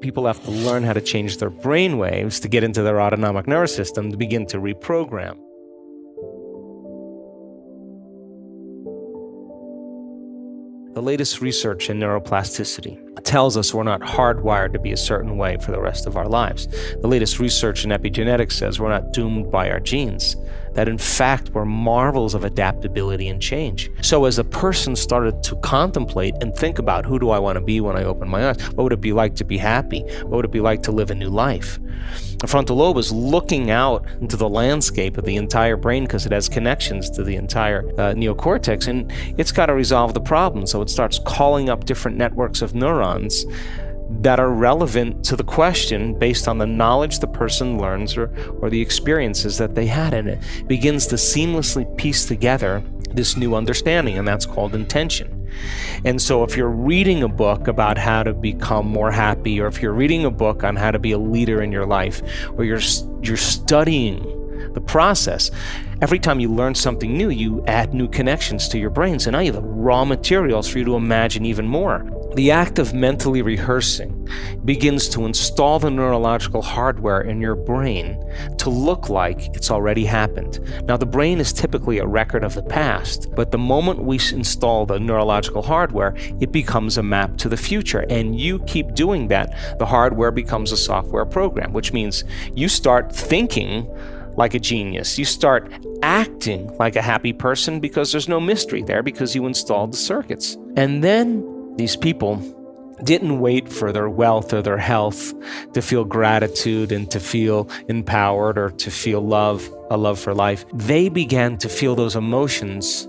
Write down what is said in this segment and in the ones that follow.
people have to learn how to change their brain waves to get into their autonomic nervous system to begin to reprogram. The latest research in neuroplasticity tells us we're not hardwired to be a certain way for the rest of our lives. The latest research in epigenetics says we're not doomed by our genes, that in fact we're marvels of adaptability and change. So as a person started to contemplate and think about who do I want to be when I open my eyes, what would it be like to be happy? What would it be like to live a new life? The frontal lobe is looking out into the landscape of the entire brain because it has connections to the entire neocortex, and it's got to resolve the problem. So it starts calling up different networks of neurons that are relevant to the question based on the knowledge the person learns or the experiences that they had, and it begins to seamlessly piece together this new understanding, and that's called intention. And so if you're reading a book about how to become more happy, or if you're reading a book on how to be a leader in your life, or you're studying the process, every time you learn something new, you add new connections to your brain. So now you have raw materials for you to imagine even more. The act of mentally rehearsing begins to install the neurological hardware in your brain to look like it's already happened. Now, the brain is typically a record of the past, but the moment we install the neurological hardware, it becomes a map to the future. And you keep doing that, the hardware becomes a software program, which means you start thinking like a genius. You start acting like a happy person because there's no mystery there, because you installed the circuits. And then these people didn't wait for their wealth or their health to feel gratitude and to feel empowered or to feel love, a love for life. They began to feel those emotions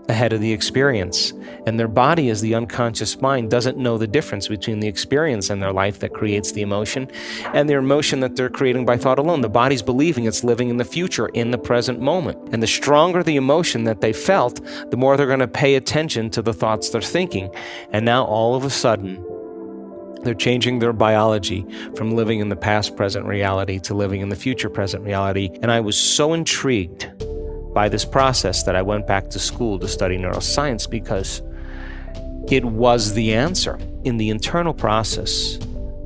ahead of the experience. And their body, as the unconscious mind, doesn't know the difference between the experience in their life that creates the emotion and the emotion that they're creating by thought alone. The body's believing it's living in the future, in the present moment. And the stronger the emotion that they felt, the more they're going to pay attention to the thoughts they're thinking. And now all of a sudden, they're changing their biology from living in the past present reality to living in the future present reality. And I was so intrigued by this process that I went back to school to study neuroscience, because it was the answer. In the internal process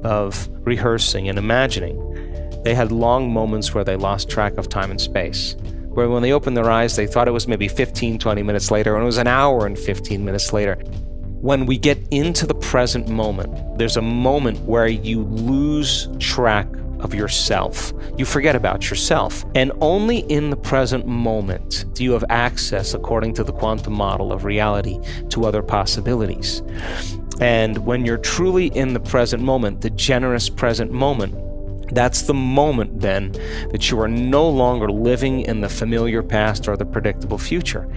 of rehearsing and imagining, they had long moments where they lost track of time and space, where when they opened their eyes, they thought it was maybe 15, 20 minutes later, and it was an hour and 15 minutes later. When we get into the present moment, there's a moment where you lose track of yourself. You forget about yourself. And only in the present moment do you have access, according to the quantum model of reality, to other possibilities. And when you're truly in the present moment, the generous present moment, that's the moment then that you are no longer living in the familiar past or the predictable future.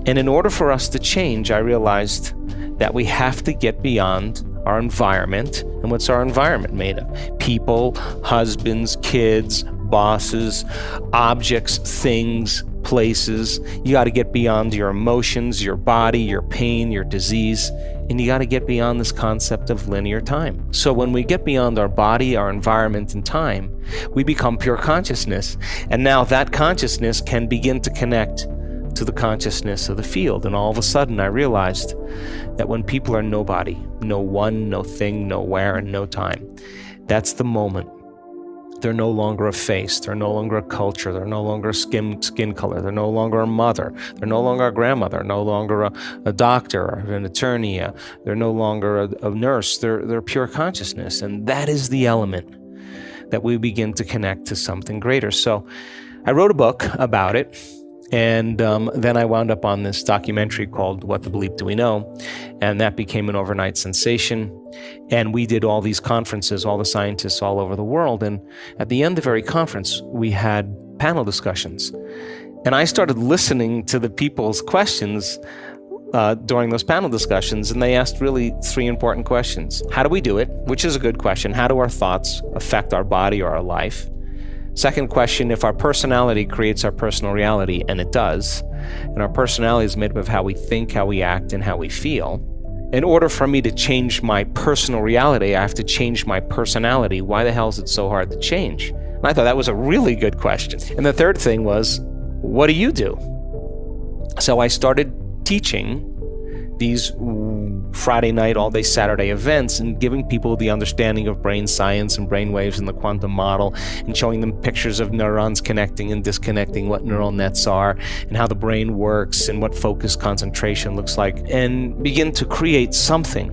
And in order for us to change, I realized that we have to get beyond our environment. And what's our environment made of? People, husbands, kids, bosses, objects, things, places. You got to get beyond your emotions, your body, your pain, your disease, and you got to get beyond this concept of linear time. So when we get beyond our body, our environment, and time, we become pure consciousness. And now that consciousness can begin to connect to the consciousness of the field. And all of a sudden I realized that when people are nobody, no one, no thing, no where, and no time, that's the moment. They're no longer a face, they're no longer a culture, they're no longer a skin color, they're no longer a mother, they're no longer a grandmother, no longer a doctor or an attorney, they're no longer a nurse, they're pure consciousness. And that is the element that we begin to connect to something greater. So I wrote a book about it. And then I wound up on this documentary called What the Bleep Do We Know? And that became an overnight sensation. And we did all these conferences, all the scientists all over the world. And at the end of every conference, we had panel discussions. And I started listening to the people's questions during those panel discussions. And they asked really three important questions. How do we do it? Which is a good question. How do our thoughts affect our body or our life? Second question, if our personality creates our personal reality, and it does, and our personality is made up of how we think, how we act, and how we feel, in order for me to change my personal reality, I have to change my personality. Why the hell is it so hard to change? And I thought that was a really good question. And the third thing was, what do you do? So I started teaching these Friday night, all day Saturday events and giving people the understanding of brain science and brain waves and the quantum model, and showing them pictures of neurons connecting and disconnecting, what neural nets are and how the brain works and what focus concentration looks like, and begin to create something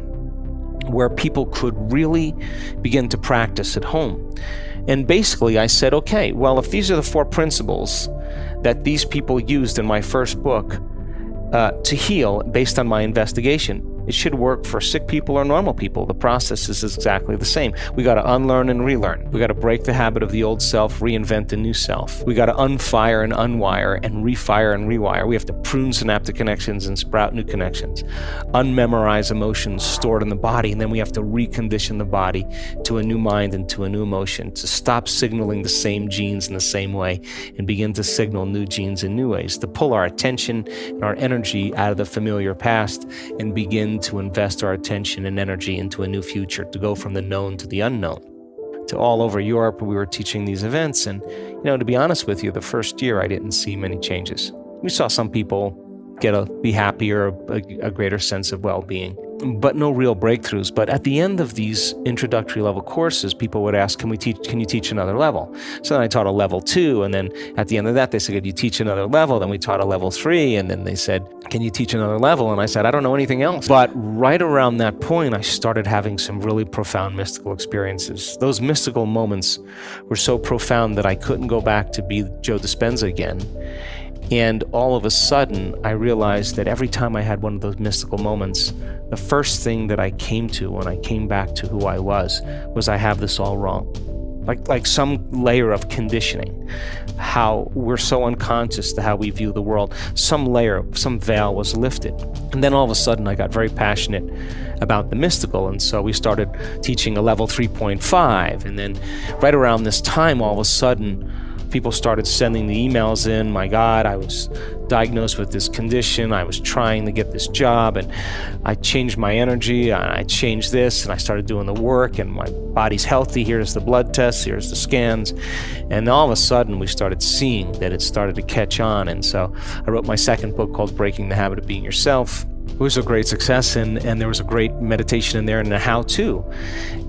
where people could really begin to practice at home. And basically I said, okay, well, if these are the 4 principles that these people used in my first book to heal based on my investigation, it should work for sick people or normal people. The process is exactly the same. We got to unlearn and relearn. We got to break the habit of the old self, reinvent a new self. We got to unfire and unwire and refire and rewire. We have to prune synaptic connections and sprout new connections. Unmemorize emotions stored in the body, and then we have to recondition the body to a new mind and to a new emotion, to stop signaling the same genes in the same way and begin to signal new genes in new ways, to pull our attention and our energy out of the familiar past and begin to invest our attention and energy into a new future, to go from the known to the unknown. To all over Europe, we were teaching these events, and to be honest with you, the first year I didn't see many changes. We saw some people be happier, a greater sense of well-being, but no real breakthroughs. But at the end of these introductory level courses, people would ask, can you teach another level? So then I taught a level 2, and then at the end of that, they said, could you teach another level? Then we taught a level 3, and then they said, can you teach another level? And I said, I don't know anything else. But right around that point, I started having some really profound mystical experiences. Those mystical moments were so profound that I couldn't go back to be Joe Dispenza again. And all of a sudden, I realized that every time I had one of those mystical moments, the first thing that I came to when I came back to who I was I have this all wrong. Like some layer of conditioning, how we're so unconscious to how we view the world. Some layer, some veil was lifted. And then all of a sudden, I got very passionate about the mystical. And so we started teaching a level 3.5. And then right around this time, all of a sudden, people started sending the emails in. My God, I was diagnosed with this condition. I was trying to get this job, and I changed my energy. I changed this, and I started doing the work, and my body's healthy. Here's the blood tests. Here's the scans. And all of a sudden, we started seeing that it started to catch on. And so I wrote my second book called Breaking the Habit of Being Yourself. It was a great success, and there was a great meditation in there and a how-to.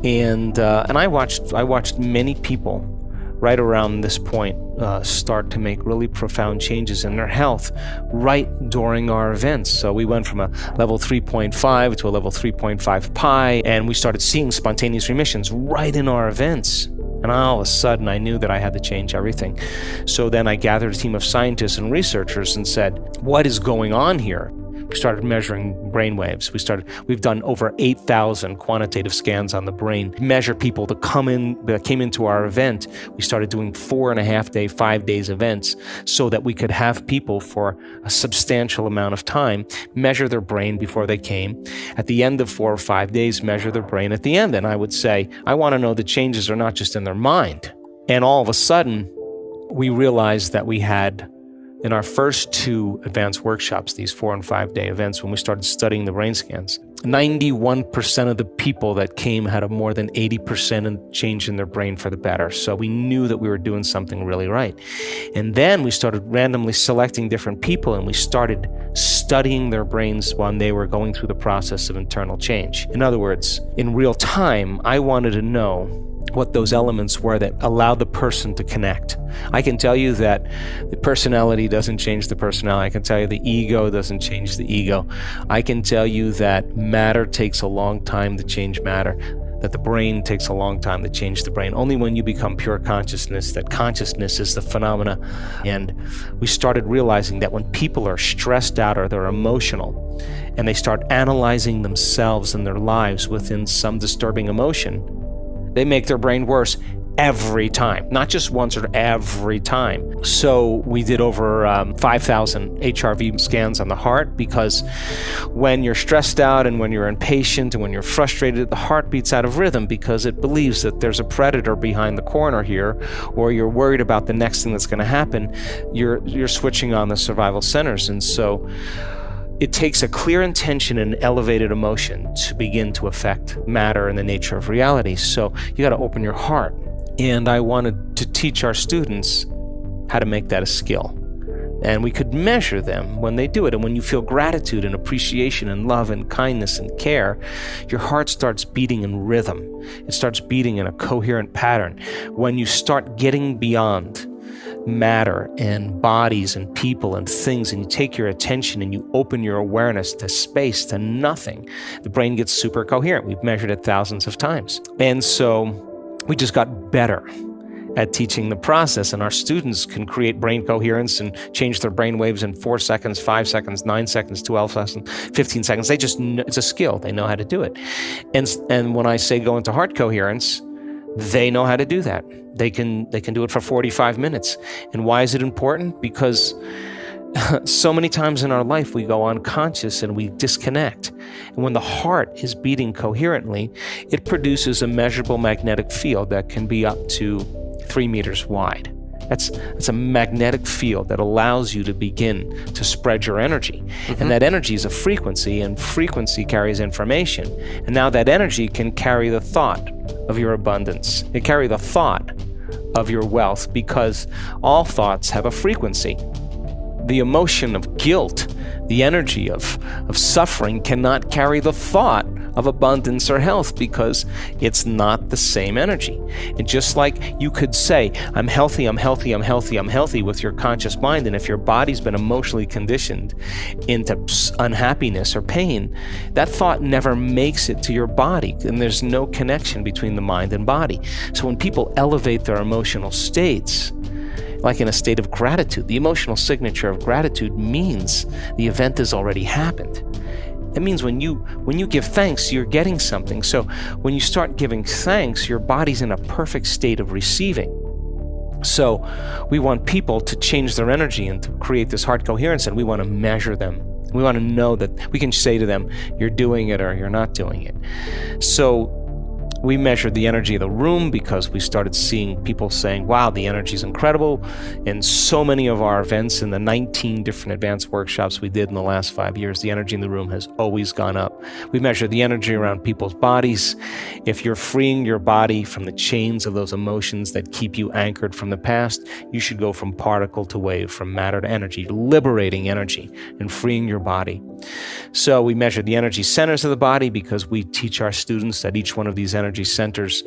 And I watched many people right around this point start to make really profound changes in their health right during our events. So we went from a level 3.5 to a level 3.5 pi, and we started seeing spontaneous remissions right in our events. And all of a sudden, I knew that I had to change everything. So then I gathered a team of scientists and researchers and said, what is going on here? We started measuring brain waves. We've done over 8,000 quantitative scans on the brain, measure people that came into our event. We started doing 4.5-day, 5 days events so that we could have people for a substantial amount of time measure their brain before they came. At the end of 4 or 5 days, measure their brain at the end. And I would say, I want to know the changes are not just in their mind. And all of a sudden, we realized that we had, in our first 2 advanced workshops, these 4 and 5 day events, when we started studying the brain scans, 91% of the people that came had a more than 80% change in their brain for the better. So we knew that we were doing something really right. And then we started randomly selecting different people, and we started studying their brains when they were going through the process of internal change. In other words, in real time, I wanted to know what those elements were that allowed the person to connect. I can tell you that the personality doesn't change the personality. I can tell you the ego doesn't change the ego. I can tell you that matter takes a long time to change matter, that the brain takes a long time to change the brain. Only when you become pure consciousness, that consciousness is the phenomena. And we started realizing that when people are stressed out or they're emotional, and they start analyzing themselves and their lives within some disturbing emotion, they make their brain worse every time, not just once or every time. So we did over 5,000 HRV scans on the heart, because when you're stressed out and when you're impatient and when you're frustrated, the heart beats out of rhythm because it believes that there's a predator behind the corner here, or you're worried about the next thing that's going to happen. You're switching on the survival centers. And so it takes a clear intention and elevated emotion to begin to affect matter and the nature of reality. So you got to open your heart. And I wanted to teach our students how to make that a skill. And we could measure them when they do it. And when you feel gratitude and appreciation and love and kindness and care, your heart starts beating in rhythm. It starts beating in a coherent pattern. When you start getting beyond matter and bodies and people and things, and you take your attention and you open your awareness to space, to nothing, the brain gets super coherent. We've measured it thousands of times. And so we just got better at teaching the process, and our students can create brain coherence and change their brain waves in 4 seconds, 5 seconds, 9 seconds, 12 seconds, 15 seconds. They just know, it's a skill. They know how to do it. And when I say go into heart coherence, they know how to do that. They can do it for 45 minutes. And why is it important? Because so many times in our life we go unconscious and we disconnect. And when the heart is beating coherently, it produces a measurable magnetic field that can be up to 3 meters wide. That's a magnetic field that allows you to begin to spread your energy. Mm-hmm. And that energy is a frequency, and frequency carries information. And now that energy can carry the thought of your abundance. It carry the thought of your wealth, because all thoughts have a frequency. The emotion of guilt, the energy of suffering cannot carry the thought of abundance or health, because it's not the same energy. And just like you could say, I'm healthy, I'm healthy, I'm healthy, I'm healthy with your conscious mind, and if your body's been emotionally conditioned into unhappiness or pain, that thought never makes it to your body, and there's no connection between the mind and body. So when people elevate their emotional states, like in a state of gratitude, the emotional signature of gratitude means the event has already happened. It means when you give thanks, you're getting something. So when you start giving thanks, your body's in a perfect state of receiving. So we want people to change their energy and to create this heart coherence, and we want to measure them. We want to know that we can say to them, you're doing it or you're not doing it. So we measured the energy of the room, because we started seeing people saying, wow, the energy is incredible. In so many of our events, in the 19 different advanced workshops we did in the last 5 years, the energy in the room has always gone up. We measured the energy around people's bodies. If you're freeing your body from the chains of those emotions that keep you anchored from the past, you should go from particle to wave, from matter to energy, liberating energy and freeing your body. So we measured the energy centers of the body, because we teach our students that each one of these energy centers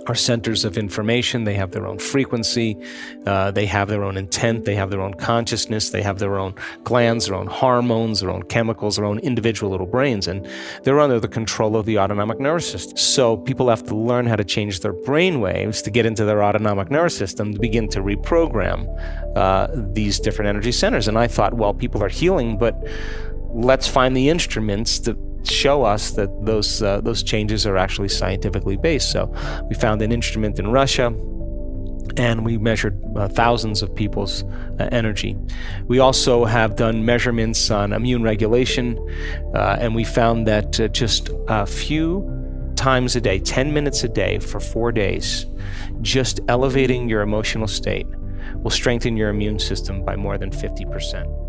are centers of information. They have their own frequency, they have their own intent, they have their own consciousness, they have their own glands, their own hormones, their own chemicals, their own individual little brains, and they're under the control of the autonomic nervous system. So people have to learn how to change their brain waves to get into their autonomic nervous system to begin to reprogram these different energy centers. And I thought, well, people are healing, but let's find the instruments to show us that those changes are actually scientifically based. So we found an instrument in Russia, and we measured thousands of people's energy. We also have done measurements on immune regulation, and we found that just a few times a day, 10 minutes a day for 4 days, just elevating your emotional state will strengthen your immune system by more than 50%.